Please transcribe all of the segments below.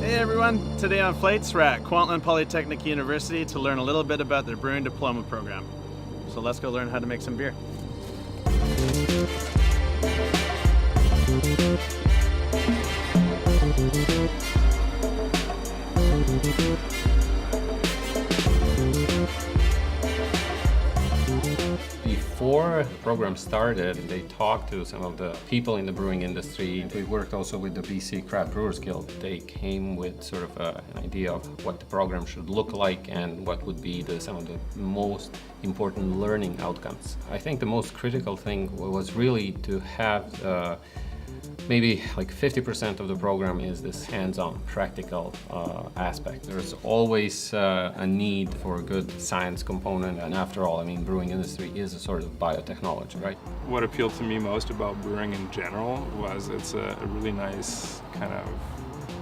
Hey everyone, today on Flights we're at Kwantlen Polytechnic University to learn a little bit about their brewing diploma program. So let's go learn how to make some beer. Before the program started, they talked to some of the people in the brewing industry. We worked also with the BC Craft Brewers Guild. They came with sort of an idea of what the program should look like and what would be some of the most important learning outcomes. I think the most critical thing was really to have maybe like 50% of the program is this hands-on practical aspect. There's always a need for a good science component, and after all, I mean, brewing industry is a sort of biotechnology, right? What appealed to me most about brewing in general was it's a really nice kind of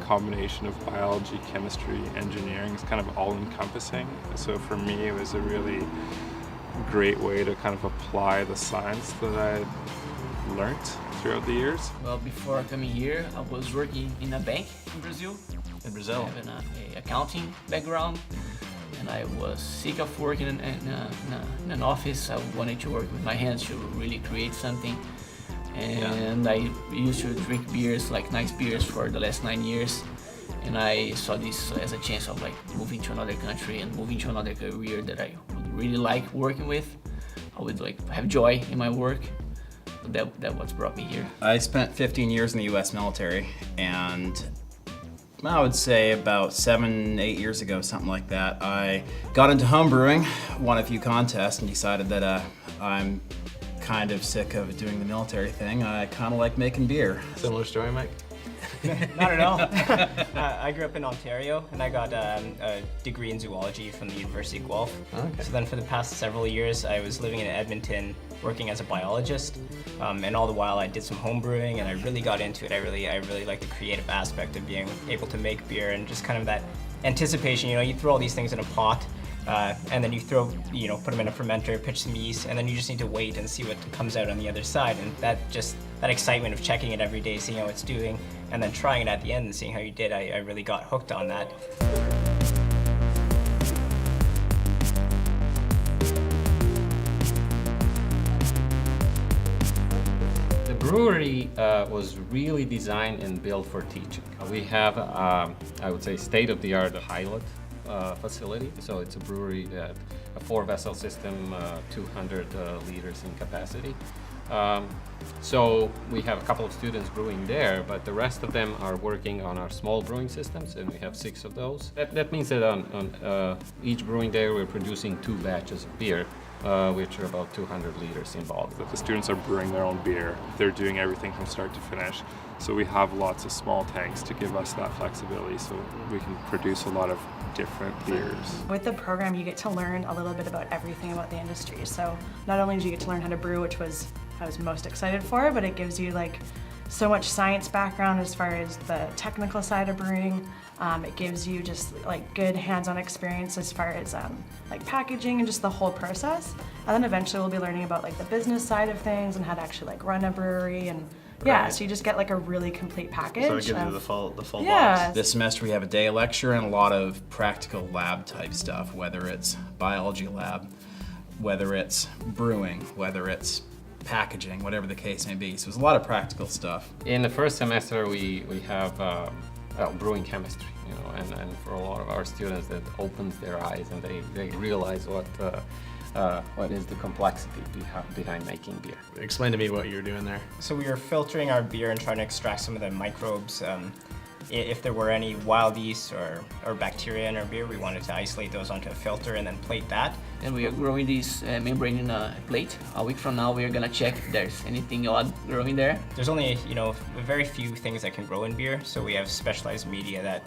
combination of biology, chemistry, engineering. It's kind of all-encompassing. So for me, it was a really great way to kind of apply the science that I learned throughout the years. Well, before coming here, I was working in a bank in Brazil. I have an accounting background, and I was sick of working in an office. I wanted to work with my hands to really create something. And I used to drink beers, like nice beers, for the last 9 years. And I saw this as a chance of like moving to another country and moving to another career that I would really like working with. I would like have joy in my work. That what's brought me here. I spent 15 years in the U.S. military, and I would say about 7-8 years ago, something like that, I got into home brewing, won a few contests, and decided that I'm kind of sick of doing the military thing. I kind of like making beer. Similar story, Mike? Not at all. I grew up in Ontario, and I got a degree in zoology from the University of Guelph. Okay. So then for the past several years, I was living in Edmonton, working as a biologist, and all the while I did some home brewing, and I really got into it. I really like the creative aspect of being able to make beer, and just kind of that anticipation. You know, you throw all these things in a pot, and then you put them in a fermenter, pitch some yeast, and then you just need to wait and see what comes out on the other side. And that excitement of checking it every day, seeing how it's doing, and then trying it at the end and seeing how you did, I really got hooked on that. The brewery was really designed and built for teaching. We have, I would say, state-of-the-art pilot facility. So it's a brewery that a 4-vessel system, 200 liters in capacity. So we have a couple of students brewing there, but the rest of them are working on our small brewing systems, and we have 6 of those. That means that on each brewing day we're producing 2 batches of beer, which are about 200 liters involved. The students are brewing their own beer. They're doing everything from start to finish. So we have lots of small tanks to give us that flexibility, so we can produce a lot of different beers. With the program, you get to learn a little bit about everything about the industry. So not only do you get to learn how to brew, which I was most excited for, but it gives you like so much science background as far as the technical side of brewing. It gives you just like good hands-on experience as far as like packaging and just the whole process. And then eventually we'll be learning about like the business side of things and how to actually like run a brewery, and so you just get like a really complete package. So it gives you the full box. This semester we have a day lecture and a lot of practical lab type stuff, whether it's biology lab, whether it's brewing, whether it's packaging, whatever the case may be. So there's a lot of practical stuff. In the first semester we have brewing chemistry, and for a lot of our students that opens their eyes and they realize what is the complexity behind making beer. Explain to me what you're doing there. So we were filtering our beer and trying to extract some of the microbes. If there were any wild yeast or bacteria in our beer, we wanted to isolate those onto a filter and then plate that. And we are growing this membrane in a plate. A week from now, we are gonna check if there's anything odd growing there. There's only, very few things that can grow in beer, so we have specialized media that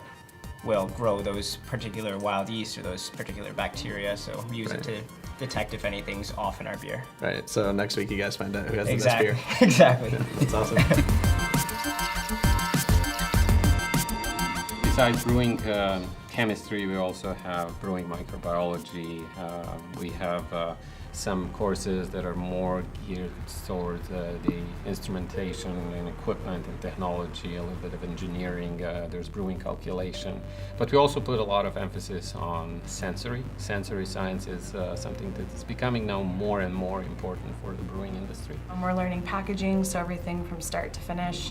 will grow those particular wild yeast or those particular bacteria, so we use it to detect if anything's off in our beer. Right, so next week you guys find out who has the best beer. Exactly. That's awesome. Besides brewing chemistry, we also have brewing microbiology. We have some courses that are more geared towards the instrumentation and equipment and technology, a little bit of engineering, there's brewing calculation. But we also put a lot of emphasis on sensory. Sensory science is something that is becoming now more and more important for the brewing industry. We're learning packaging, so everything from start to finish.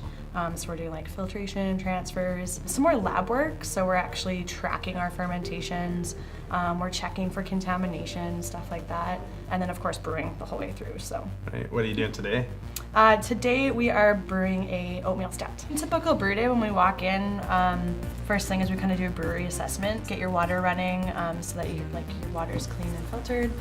So we're doing like filtration, transfers, some more lab work. So we're actually tracking our fermentations. We're checking for contamination, stuff like that. And then of course brewing the whole way through, so. Right. What are you doing today? Today we are brewing a oatmeal stout. Typical brew day when we walk in, first thing is we kind of do a brewery assessment, get your water running so that your water is clean and filtered.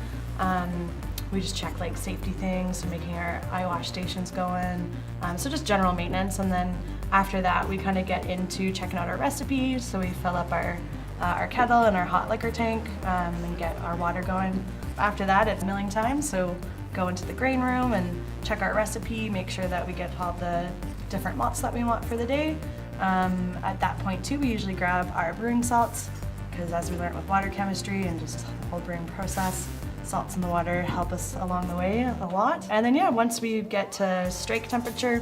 We just check like safety things, so making our eye wash stations going, so just general maintenance. And then after that, we kind of get into checking out our recipes. So we fill up our kettle and our hot liquor tank and get our water going. After that, it's milling time, so go into the grain room and check our recipe, make sure that we get all the different malts that we want for the day. At that point too, we usually grab our brewing salts, because as we learned with water chemistry and just the whole brewing process, salts in the water help us along the way a lot. And then yeah, once we get to strike temperature,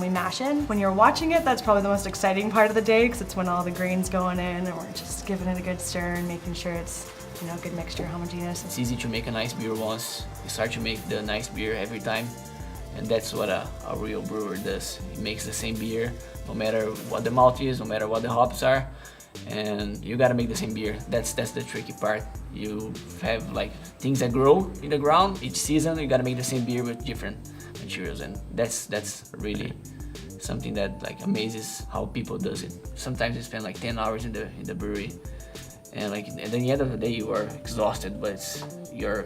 we mash in. When you're watching it, that's probably the most exciting part of the day, because it's when all the grain's going in and we're just giving it a good stir and making sure it's, you know, good mixture, homogeneous. It's easy to make a nice beer once you start to make the nice beer every time, and that's what a real brewer does. He makes the same beer no matter what the malt is, no matter what the hops are, and you gotta make the same beer. That's the tricky part. You have like things that grow in the ground each season. You gotta make the same beer with different materials, and that's really something that like amazes how people does it. Sometimes you spend like 10 hours in the brewery, and like at the end of the day you are exhausted, but your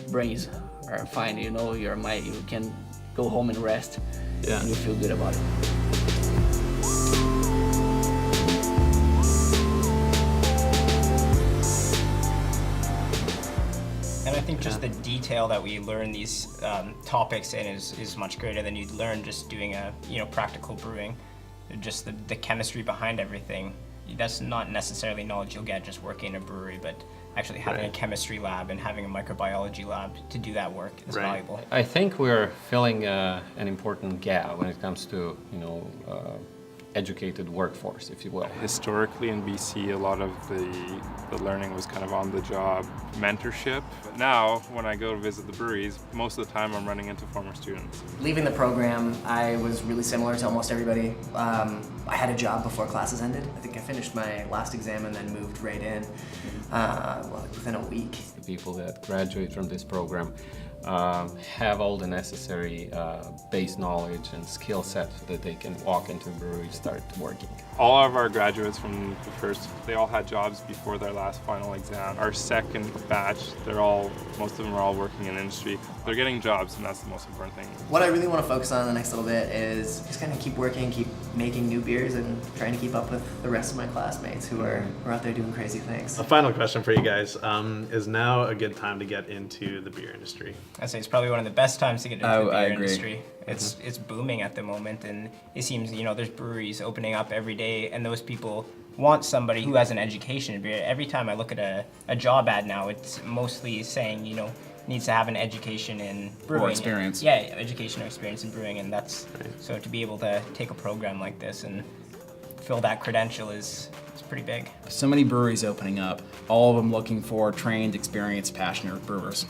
brains are fine. You know, your mind, you can go home and rest, and you feel good about it. And I think just the detail that we learn these topics in is much greater than you'd learn just doing a practical brewing. Just the chemistry behind everything. That's not necessarily knowledge you'll get just working in a brewery, but actually having a chemistry lab and having a microbiology lab to do that work is valuable. I think we're filling an important gap when it comes to educated workforce, if you will. Historically in BC, a lot of the learning was kind of on-the-job mentorship. But now, when I go to visit the breweries, most of the time I'm running into former students. Leaving the program, I was really similar to almost everybody. I had a job before classes ended. I think I finished my last exam and then moved right in within a week. The people that graduate from this program have all the necessary base knowledge and skill set so that they can walk into a brewery and start working. All of our graduates from the first, they all had jobs before their last final exam. Our second batch, most of them are all working in industry. They're getting jobs, and that's the most important thing. What I really want to focus on the next little bit is just kind of keep working, keep making new beers, and trying to keep up with the rest of my classmates who are out there doing crazy things. A final question for you guys. Is now a good time to get into the beer industry? I'd say it's probably one of the best times to get into the I beer agree. industry. It's booming at the moment, and it seems there's breweries opening up every day, and those people want somebody who has an education in beer. Every time I look at a job ad now, it's mostly saying needs to have an education in brewing. Or experience. Yeah, education or experience in brewing, and that's so to be able to take a program like this and fill that credential is pretty big. So many breweries opening up, all of them looking for trained, experienced, passionate brewers.